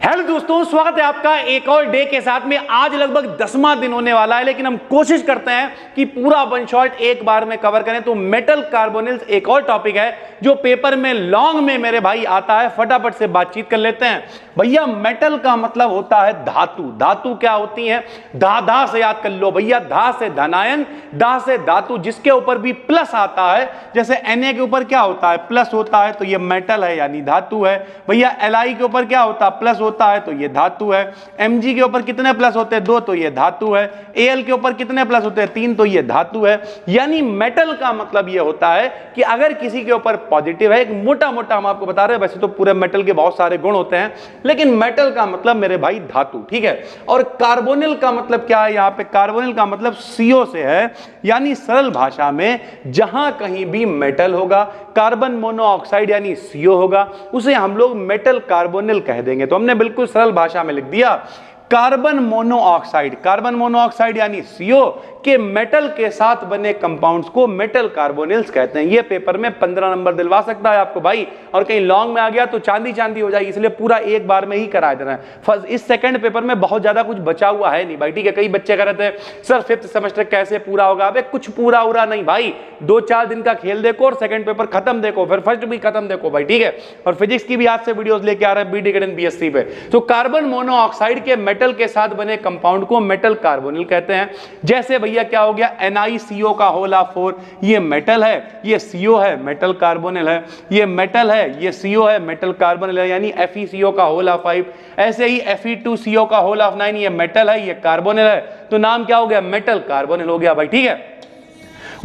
Hello दोस्तों, स्वागत है आपका एक और डे के साथ में। आज लगभग 10वां दिन होने वाला है, लेकिन हम कोशिश करते हैं कि पूरा वन शॉट एक बार में कवर करें। तो मेटल कार्बोनिल्स एक और टॉपिक है जो पेपर में लॉन्ग में मेरे भाई आता है। फटाफट से बातचीत कर लेते हैं। भैया मेटल का मतलब होता है धातु। धातु क्या होती है? धा से याद कर लो भैया। धा से धनायन, धा से धातु, जिसके ऊपर भी प्लस आता है। जैसे Na के ऊपर क्या होता है? प्लस होता है, तो ये मेटल है यानी धातु है। भैया Li के ऊपर क्या होता है? प्लस होता है, तो ये धातु है। Mg के ऊपर कितने प्लस होते हैं? 2, तो ये धातु है। Al के ऊपर कितने प्लस होते हैं? 3, तो ये धातु है। यानी मेटल का मतलब ये होता है कि अगर किसी के ऊपर पॉजिटिव है, एक मोटा मोटा हम आपको बता रहे हैं, वैसे तो पूरे मेटल के बहुत सारे गुण होते हैं, लेकिन मेटल का मतलब मेरे भाई धातु, ठीक है। और कार्बोनिल का मतलब क्या है? यहां पे कार्बोनिल का मतलब CO से है, यानी सरल भाषा में जहां कहीं भी मेटल होगा, कार्बन मोनोऑक्साइड यानी CO होगा, उसे हम लोग मेटल कार्बोनिल कह देंगे। तो हमने बिल्कुल सरल भाषा में लिख दिया कार्बन मोनोऑक्साइड। कार्बन मोनोऑक्साइड यानी CO के मेटल के साथ बने कंपाउंड्स को मेटल कार्बोनिल्स कहते हैं। ये पेपर में 15 नंबर दिलवा सकता है आपको भाई, और कहीं लॉन्ग में आ गया तो चांदी चांदी हो जाएगी, इसलिए पूरा एक बार में ही करा देना है। फर्स्ट इस सेकंड पेपर में बहुत ज्यादा कुछ बचा हुआ है नहीं भाई, ठीक है। कई बच्चे कह रहे थे सर 5th सेमेस्टर कैसे पूरा होगा? अबे कुछ पूरा उरा नहीं भाई, 2-4 दिन का खेल देखो और सेकंड पेपर खत्म देखो, फिर फर्स्ट भी खत्म देखो भाई, ठीक है। और फिजिक्स की भी आज से वीडियोस लेके आ रहे हैं BD एंड BSc पे। तो कार्बन मोनोऑक्साइड के मेटल के साथ बने कंपाउंड को मेटल कार्बोनिल कहते हैं। जैसे भैया क्या हो गया? NiCO का होल ऑफ 4, ये मेटल है, ये CO है, मेटल कार्बोनिल है। ये मेटल है, ये CO है, मेटल कार्बोनिल है, यानी FeCO का होल ऑफ 5। ऐसे ही Fe2CO का होल ऑफ 9, ये मेटल है, ये कार्बोनिल है। तो नाम क्या हो गया? मेटल कार्बोनिल हो गया भाई, ठीक है।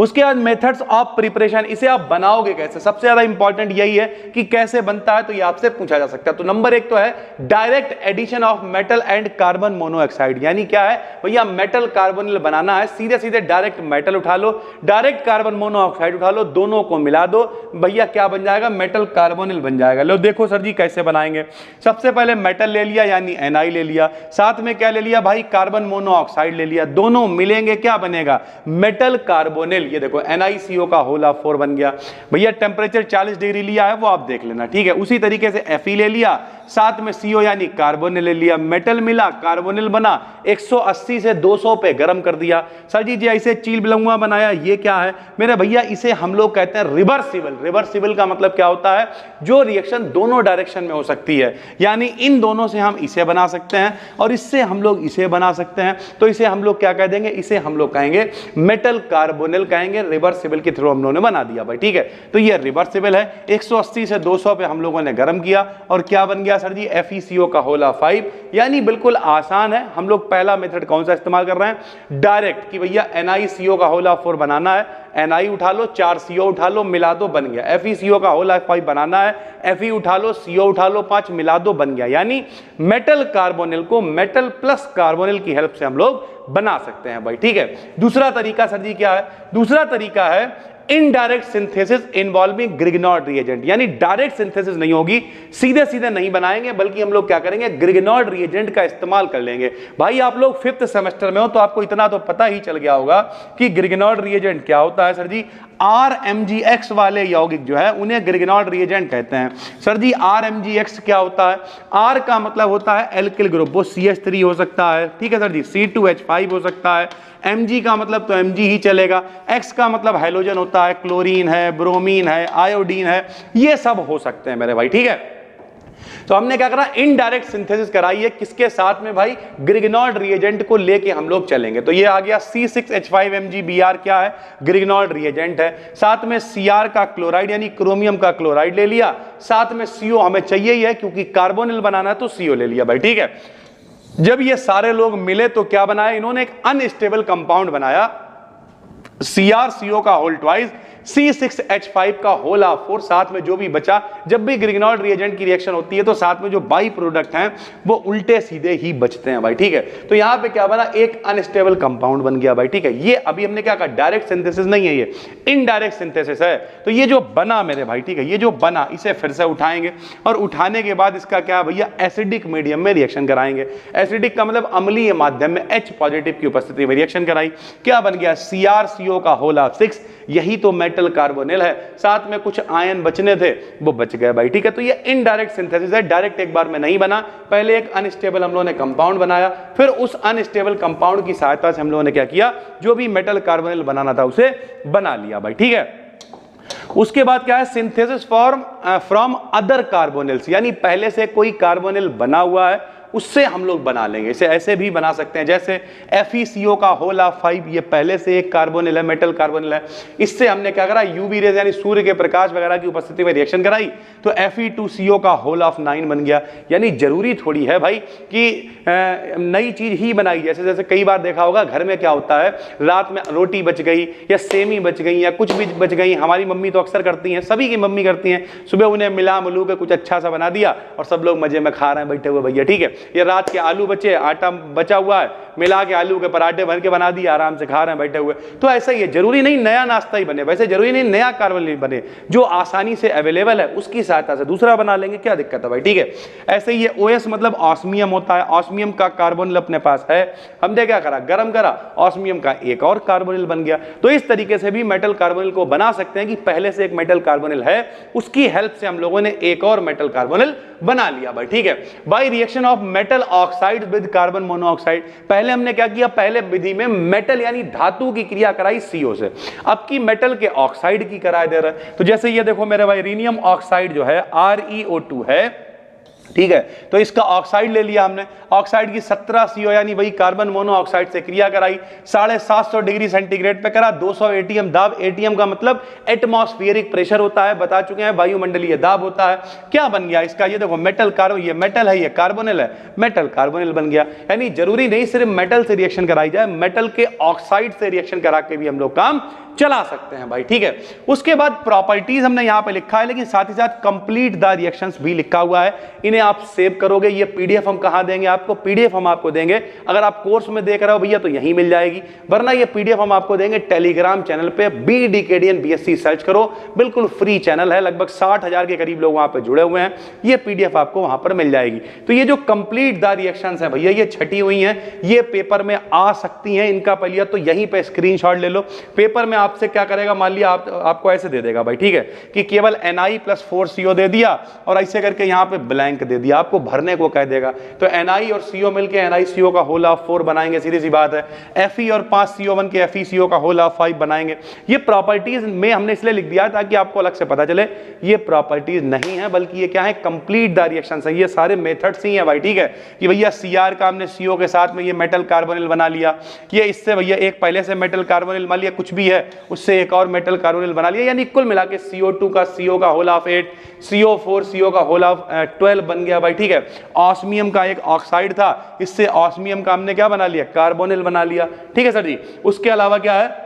उसके बाद मेथड्स ऑफ प्रिपरेशन, इसे आप बनाओगे कैसे? सबसे ज्यादा इंपॉर्टेंट यही है कि कैसे बनता है, तो ये आपसे पूछा जा सकता है। तो नंबर 1 तो है direct addition of metal and carbon monoxide. यानी क्या है भैया? मेटल कार्बोनिल बनाना है, सीधे सीधे डायरेक्ट मेटल उठा लो, डायरेक्ट कार्बन मोनोऑक्साइड उठा लो, दोनों को मिला दो, भैया क्या बन जाएगा? मेटल कार्बोनिल बन जाएगा। लो देखो सर जी कैसे बनाएंगे। सबसे पहले मेटल ले लिया यानी Na ले लिया, साथ में क्या ले लिया भाई? कार्बन मोनोऑक्साइड ले लिया, दोनों मिलेंगे क्या बनेगा? Metal carbonyl. ये देखो NiCO का होल ऑफ 4 बन गया। भैया टेंपरेचर 40 डिग्री लिया है, वो आप देख लेना, ठीक है। उसी तरीके से Fe ले लिया, साथ में CO यानी कार्बोनिल ले लिया, मेटल मिला, कार्बोनिल बना, 180 से 200 पे गर्म कर दिया। सर जी ऐसे चील बिलंगुआ बनाया, ये क्या है मेरे भैया? इसे हम लोग कहते हैं रिवर्सिबल। रिवर्सिबल का मतलब क्या होता है? जो रिएक्शन दोनों डायरेक्शन में हो सकती है, यानी इन दोनों से हम इसे बना सकते हैं और इससे हम लोग इसे बना सकते हैं। तो इसे हम लोग क्या कह देंगे? इसे हम लोग कहेंगे मेटल कार्बोनिल कहेंगे। रिवर्सिबल के थ्रू हम लोगों ने बना दिया भाई, ठीक है। तो ये रिवर्सिबल है। 180 से 200 पे हम लोगों ने गर्म किया और क्या बन गया सर जी? FeCO का होल ऑफ 5। यानी बिल्कुल आसान है। हम लोग पहला मेथड कौन सा इस्तेमाल कर रहे हैं? डायरेक्ट, कि भैया NiCO का होल ऑफ 4 बनाना है, Ni उठा लो, 4 CO उठा लो, मिला दो, बन गया। FeCO का होल ऑफ 5 बनाना है, Fe उठा लो, CO उठा लो, 5 मिला दो, बन गया। यानी मेटल कार्बोनिल को मेटल प्लस कार्बोनिल की हेल्प से हम लोग बना सकते हैं भाई, ठीक है। दूसरा तरीका सर जी क्या है? दूसरा तरीका है इनडायरेक्ट सिंथेसिस इन्वॉल्विंग ग्रिग्नॉर्ड रिएजेंट। यानी डायरेक्ट सिंथेसिस नहीं होगी, सीधे सीधे नहीं बनाएंगे, बल्कि हम लोग क्या करेंगे? ग्रिग्नॉर्ड रिएजेंट का इस्तेमाल कर लेंगे। भाई आप लोग 5th सेमेस्टर में हो तो आपको इतना तो पता ही चल गया होगा कि ग्रिग्नॉर्ड रिएजेंट क्या होता है। सर जी RMgX वाले यौगिक जो है उन्हें ग्रिग्नॉर्ड रिएजेंट कहते हैं। सर जी RMgX क्या होता है? R का मतलब होता है एल्किल ग्रुप, वो CH3 हो सकता है, ठीक है सर जी, C2H5 हो सकता है। Mg का मतलब तो Mg ही चलेगा। X का मतलब हाइड्रोजन होता है, क्लोरीन है, ब्रोमीन है, आयोडीन है, ये सब हो सकते हैं मेरे भाई, ठीक है। तो हमने क्या करा? इनडायरेक्ट सिंथेसिस कराई है, किसके साथ में भाई? ग्रिग्नॉर्ड रिएजेंट को लेके हम लोग चलेंगे। तो ये आ गया C6H5MgBr, क्या है? ग्रिग्नॉर्ड रिएजेंट है। साथ में Cr का क्लोराइड यानी क्रोमियम का क्लोराइड ले लिया, साथ में CO हमें चाहिए ही है क्योंकि कार्बोनिल बनाना है, तो CO ले लिया भाई, ठीक है। जब ये सारे लोग मिले तो क्या बनाया इन्होंने? एक अनस्टेबल कंपाउंड बनाया, CrCO का होल ट्वाइस, C6H5 का होल ऑफ 4, साथ में जो भी बचा। जब भी ग्रिग्नॉर्ड रिएजेंट की रिएक्शन होती है तो साथ में जो बाई प्रोडक्ट हैं वो उल्टे सीधे ही बचते हैं भाई, ठीक है। तो यहां पे क्या बना? एक अनस्टेबल कंपाउंड बन गया भाई, ठीक है। ये अभी हमने क्या कहा? डायरेक्ट सिंथेसिस नहीं है, ये इनडायरेक्ट सिंथेसिस है। तो ये जो बना मेरे भाई, ठीक है, ये जो बना इसे फिर से उठाएंगे और उठाने के बाद इसका क्या भैया? एसिडिक मीडियम में रिएक्शन कराएंगे। एसिडिक का मतलब अम्लीय माध्यम में H पॉजिटिव की उपस्थिति में रिएक्शन कराई, क्या बन गया? CrCO का होल ऑफ 6। यही तो मेटल कार्बोनिल है, साथ में कुछ आयन बचने थे वो बच गए भाई, ठीक है। तो ये इनडायरेक्ट सिंथेसिस है, डायरेक्ट एक बार में नहीं बना। पहले एक अनस्टेबल हम लोगों ने कंपाउंड बनाया, फिर उस अनस्टेबल कंपाउंड की सहायता से हम लोगों ने क्या किया, जो भी मेटल कार्बोनिल बनाना था उसे बना लिया भाई, ठीक है। उसके बाद क्या है, सिंथेसिस फ्रॉम अदर कार्बोनिल्स, यानी पहले से कोई कार्बोनिल बना हुआ है उससे हम लोग बना लेंगे। इसे ऐसे भी बना सकते हैं, जैसे FeCO का होल ऑफ 5, ये पहले से एक कार्बोनिल है, मेटल कार्बोनिल है। इससे हमने क्या करा, यूवी रेज यानी सूर्य के प्रकाश वगैरह की उपस्थिति में रिएक्शन कराई तो Fe2CO का होल ऑफ 9 बन गया। यानी जरूरी थोड़ी है भाई कि नई चीज ही बनाई। जैसे जैसे कई बार देखा होगा घर में क्या होता है, रात में रोटी बच गई या सेमी बच गई या कुछ भी बच गई, हमारी मम्मी तो अक्सर करती हैं, सभी की मम्मी करती हैं, सुबह उन्हें मिला मिलू के कुछ अच्छा सा बना दिया और सब लोग मजे में खा रहे हैं बैठे हुए भैया, ठीक है। ये रात के आलू बचे, आटा बचा हुआ है, मिला के आलू के पराठे भर के बना दिए, आराम से खा रहे हैं बैठे हुए। तो ऐसा ही है, जरूरी नहीं नया नाश्ता ही बने, वैसे जरूरी नहीं नया कार्बोनिल बने, जो आसानी से अवेलेबल है उसकी सहायता से दूसरा बना लेंगे, क्या दिक्कत है भाई, ठीक है। ऐसे ही ये OS मतलब ऑस्मियम होता है, ऑस्मियम का कार्बोनिल अपने पास है, हमने क्या करा, गर्म करा, ऑस्मियम का एक और कार्बोनिल बन गया। तो इस तरीके से भी मेटल कार्बोनिल को बना सकते हैं कि पहले से एक मेटल कार्बोनिल है, उसकी हेल्प से हम लोगों ने एक और मेटल कार्बोनिल बना लिया भाई, ठीक है। By reaction of metal oxide with carbon monoxide, पहले हमने क्या किया, पहले विधि में मेटल यानी धातु की क्रिया कराई CO से, अब की मेटल के ऑक्साइड की कराए दे रहा है। तो जैसे ये देखो मेरे भाई, रीनियम ऑक्साइड जो है ReO2 है, ठीक है। तो इसका ऑक्साइड ले लिया हमने, ऑक्साइड की 17 CO यानी वही कार्बन मोनोऑक्साइड से क्रिया कराई, 750 डिग्री सेंटीग्रेड पे करा, 200 ATM दाब, ATM का मतलब एटमॉस्फेरिक प्रेशर होता है, बता चुके हैं, वायुमंडलीय दाब होता है। क्या बन गया इसका, ये देखो मेटल कार्बन, ये मेटल है, ये कार्बोनिल है, मेटल कार्बोनिल बन गया। यानी जरूरी नहीं सिर्फ मेटल से रिएक्शन कराई जाए, मेटल के ऑक्साइड से रिएक्शन करा के भी हम लोग काम चला सकते हैं भाई, ठीक है। उसके बाद प्रॉपर्टीज हमने यहां पे लिखा है, लेकिन साथ ही साथ कंप्लीट द रिएक्शंस भी लिखा हुआ है, इन्हें आप सेव करोगे। ये PDF हम कहां देंगे आपको, PDF हम आपको देंगे, अगर आप कोर्स में देख रहे हो भैया तो यहीं मिल जाएगी, वरना ये PDF हम आपको देंगे टेलीग्राम चैनल पे, BDKDN BSc सर्च करो, बिल्कुल फ्री चैनल है, लगभग 60,000 के करीब लोग वहां पे जुड़े हुए हैं, ये PDF आपको वहां पर मिल जाएगी। तो ये जो कंप्लीट द रिएक्शंस है भैया, ये छटी हुई हैं, ये पेपर में आ सकती हैं, इनका पहले तो यहीं पे स्क्रीनशॉट ले लो। पेपर में आपसे क्या करेगा, मान लिया आपको ऐसे दे देगा भाई, ठीक है, कि केवल Na+4CO दे दिया और ऐसे करके यहां पे ब्लैंक दे दिया, आपको भरने को कह देगा। तो Na और CO मिलके NiCO का होल ऑफ 4 बनाएंगे, सीधी सी बात है। Fe और 5 CO बन के FeCO का होल ऑफ 5 बनाएंगे। ये प्रॉपर्टीज में हमने इसलिए लिख दिया ताकि आपको अलग से पता चले ये प्रॉपर्टीज नहीं है, बल्कि ये क्या है, कंप्लीट द रिएक्शंस है, ये सारे मेथड्स ही है भाई, ठीक है। कि भैया Cr का हमने CO के साथ में ये मेटल कार्बोनिल बना लिया, ये इससे भैया एक पहले से मेटल कार्बोनिल मान लिया, कुछ भी है उससे एक और मेटल कार्बोनिल बना लिया, यानी कुल मिला के CO2 का CO का होल ऑफ 8, CO4 CO का होल ऑफ 12 बन गया भाई, ठीक है। ऑस्मियम का एक ऑक्साइड था, इससे ऑस्मियम का हमने क्या बना लिया, कार्बोनिल बना लिया, ठीक है सर जी। उसके अलावा क्या है,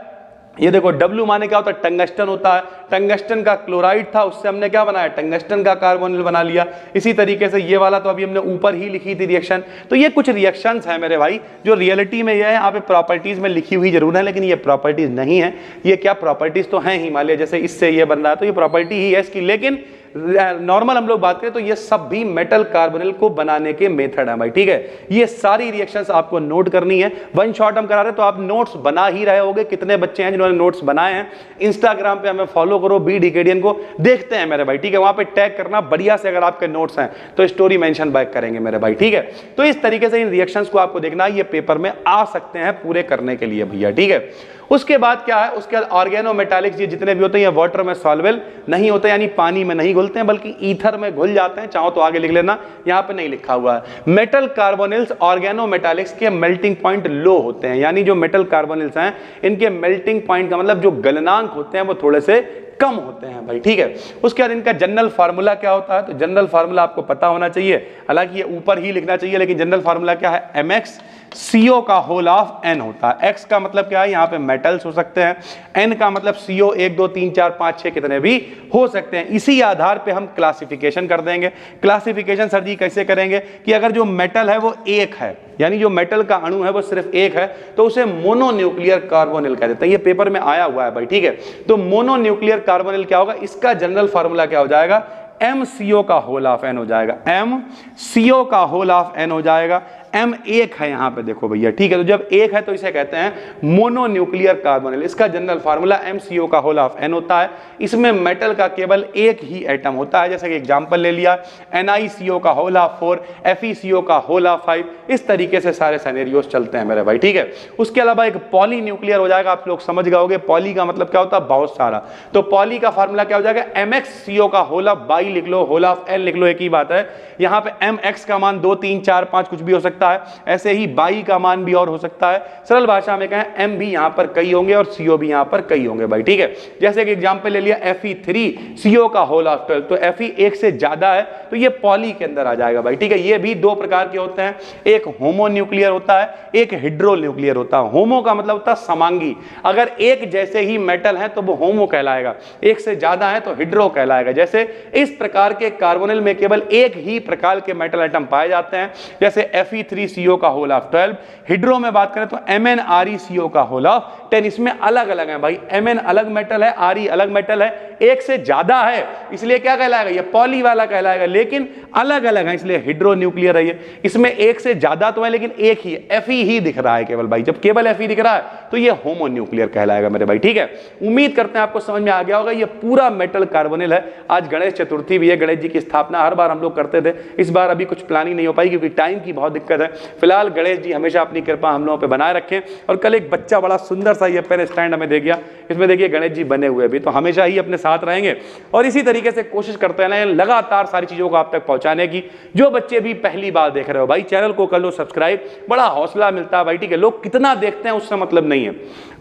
ये देखो W माने क्या होता है, टंगस्टन होता है, टंगस्टन का क्लोराइड था, उससे हमने क्या बनाया, टंगस्टन का कार्बोनिल बना लिया। इसी तरीके से ये वाला तो अभी हमने ऊपर ही लिखी थी रिएक्शन। तो ये कुछ रिएक्शंस हैं मेरे भाई, जो रियलिटी में ये है, यहाँ पे प्रॉपर्टीज में लिखी हुई जरूर है, लेकिन ये प्रॉपर्टीज नहीं है। ये क्या प्रॉपर्टीज तो हैं ही, मान लिया जैसे इससे ये बन रहा है तो ये प्रॉपर्टी ही है इसकी, लेकिन नॉर्मल हम लोग बात करें तो ये सब भी मेटल कार्बोनिल को बनाने के मेथड है भाई, ठीक है। ये सारी रिएक्शंस आपको नोट करनी है, वन शॉट हम करा रहे हैं, तो आप नोट्स बना ही रहे होगे। कितने बच्चे हैं जिन्होंने नोट्स बनाए हैं, इंस्टाग्राम पे हमें फॉलो करो, BDKDN को, देखते हैं मेरे भाई, ठीक है। वहां पे टैग करना बढ़िया से, अगर आपके नोट्स हैं तो स्टोरी मेंशन बैक करेंगे मेरे भाई, ठीक है। तो इस तरीके से इन रिएक्शंस को आपको देखना है, ये पेपर में आ सकते हैं पूरे करने के लिए भैया, ठीक है। उसके बाद क्या है, उसके बाद ऑर्गेनोमेटालिक्स, ये जितने भी होते हैं ये वाटर में सॉल्युबल नहीं होते, यानी पानी में नहीं घुलते हैं, बल्कि ईथर में घुल जाते हैं। चाहो तो आगे लिख लेना, यहाँ पे नहीं लिखा हुआ है। मेटल कार्बोनिल्स ऑर्गेनोमेटालिक्स के मेल्टिंग पॉइंट लो होते हैं, यानी जो मेटल कार्बोनिल्स हैं इनके मेल्टिंग पॉइंट का मतलब जो गलनांक होते हैं वो थोड़े से कम होते हैं भाई, ठीक है। उसके बाद इनका जनरल फार्मूला क्या होता है, तो जनरल फार्मूला आपको पता होना चाहिए, हालांकि ये ऊपर ही लिखना चाहिए, लेकिन जनरल फार्मूला क्या है, MX CO का होल ऑफ N होता है। X का मतलब क्या है, यहाँ पे मेटल्स हो सकते हैं, N का मतलब CO 1 2 3 4 5 6 कितने भी हो सकते हैं। इसी आधार पे हम क्लासिफिकेशन कर देंगे। क्लासिफिकेशन सर जी कैसे करेंगे, कि अगर जो मेटल है वो एक है, यानी जो मेटल का अणु है वो सिर्फ एक है, तो उसे मोनोन्यूक्लियर कार्बोनिल कह देते हैं। ये पेपर में आया हुआ है भाई, ठीक है। तो मोनोन्यूक्लियर कार्बोनिल क्या होगा, इसका जनरल फार्मूला क्या हो जाएगा, MCO का होल ऑफ N हो जाएगा, MCO का होल ऑफ N हो जाएगा। M एक है यहाँ पे देखो भैया, ठीक है। तो जब एक है तो इसे कहते हैं मोनोन्यूक्लियर कार्बोनिल। इसका जनरल फार्मूला MCO का होल ऑफ N होता है। इसमें मेटल का केवल एक ही एटम होता है, जैसे कि एग्जांपल ले लिया NiCO का होल ऑफ 4, FeCO का होल ऑफ 5। इस तरीके से सारे सिनेरियोस चलते हैं मेरे भाई, ठीक है। उसके अलावा एक पॉली न्यूक्लियर हो जाएगा, आप लोग समझ गए, पॉली का मतलब क्या होता है, बहुत सारा। तो पॉली का फार्मूला क्या हो जाएगा, MXCO का होल ऑफ बाई लिख लो, होल ऑफ N लिख लो, एक ही बात है। यहाँ पे MX का मान 2 3 4 5 कुछ भी हो सकता है, ऐसे ही बाई का मान भी और हो सकता है। सरल भाषा में कहें M भी यहाँ पर कई होंगे और CO भी यहाँ पर कई होंगे भाई, ठीक है। जैसे कि एग्जांपल ले लिया Fe3CO का होल ऑफ 12, तो Fe एक से ज्यादा है तो ये पॉली के अंदर आ जाएगा भाई, ठीक है। ये भी दो प्रकार के होते हैं, एक होमो न्यूक्लियर होता है, एक हिड्रो न्यूक्लियर होता है। होमो का मतलब होता है समांगी, अगर एक जैसे ही मेटल है तो वो होमो कहलाएगा, एक से ज्यादा है तो हिड्रो कहलाएगा। जैसे इस प्रकार के कार्बोनिल में केवल एक ही प्रकार के मेटल एटम पाए जाते हैं, जैसे Fe3CO का होल ऑफ 12। हिड्रो में बात करें तो MnReCO का होल ऑफ 10। इसमें अलग अलग है भाई, Mn अलग मेटल है, Re अलग मेटल है, एक से ज्यादा है इसलिए क्या कहलाएगा, ये पॉली वाला कहलाएगा, लेकिन अलग अलग है इसलिए हिड्रो न्यूक्लियर है ये। इसमें एक से ज्यादा तो है लेकिन एक ही है, Fe ही दिख रहा है केवल भाई। जब केवल Fe दिख रहा है तो ये होमो न्यूक्लियर कहलाएगा मेरे भाई, ठीक है। उम्मीद करते हैं आपको समझ में आ गया होगा। ये पूरा मेटल कार्बोनिल है। आज गणेश चतुर्थी भी है, गणेश जी की स्थापना हर बार हम लोग करते थे, इस बार अभी कुछ प्लानिंग नहीं हो पाई क्योंकि टाइम की बहुत दिक्कत है। फिलहाल गणेश जी हमेशा अपनी कृपा हम लोगों पे बनाए रखें। और कल एक बच्चा बड़ा सुंदर सा ये पेन स्टैंड हमें दे गया, इसमें देखिए गणेश जी बने हुए भी, तो हमेशा ही अपने साथ रहेंगे और इसी तरीके से कोशिश करते हैं लगातार सारी चीजों को आप तक पहुंचाने की। जो बच्चे भी पहली बार देख रहे हो भाई, चैनल को कर लो सब्सक्राइब, बड़ा हौसला मिलता है भाई, ठीक है। लोग कितना देखते हैं उससे मतलब नहीं है,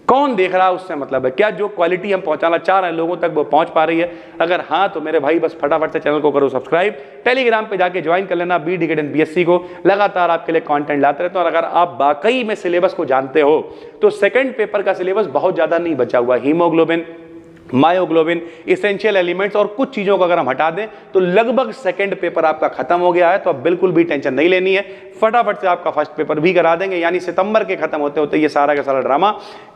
कौन देख रहा है उससे मतलब है, क्या जो क्वालिटी हम पहुंचाना चाह रहे हैं लोगों तक वो पहुंच पा रही है। अगर हाँ तो मेरे भाई बस फटाफट से चैनल को करो सब्सक्राइब, टेलीग्राम पे जाके ज्वाइन कर लेना BDCAD BSc को, लगातार आपके लिए कंटेंट लाते रहते हैं। और अगर आप वाकई में सिलेबस को जानते हो तो सेकंड पेपर का सिलेबस बहुत ज्यादा नहीं बचा हुआ। हीमोग्लोबिन, मायोग्लोबिन, इसेंशियल एलिमेंट्स और कुछ चीजों को अगर हम हटा दें तो लगभग सेकंड पेपर आपका खत्म हो गया है। तो अब बिल्कुल भी टेंशन नहीं लेनी है, फटाफट से आपका फर्स्ट पेपर भी करा देंगे, यानी सितंबर के खत्म होते होते ये सारा का सारा ड्रामा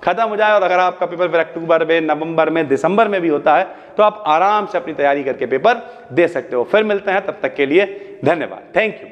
खत्म हो जाए। और अगर आपका पेपर फिर अक्टूबर में, नवंबर में, दिसंबर में भी होता है तो आप आराम से अपनी तैयारी करके पेपर दे सकते हो। फिर मिलते हैं, तब तक के लिए धन्यवाद, थैंक यू।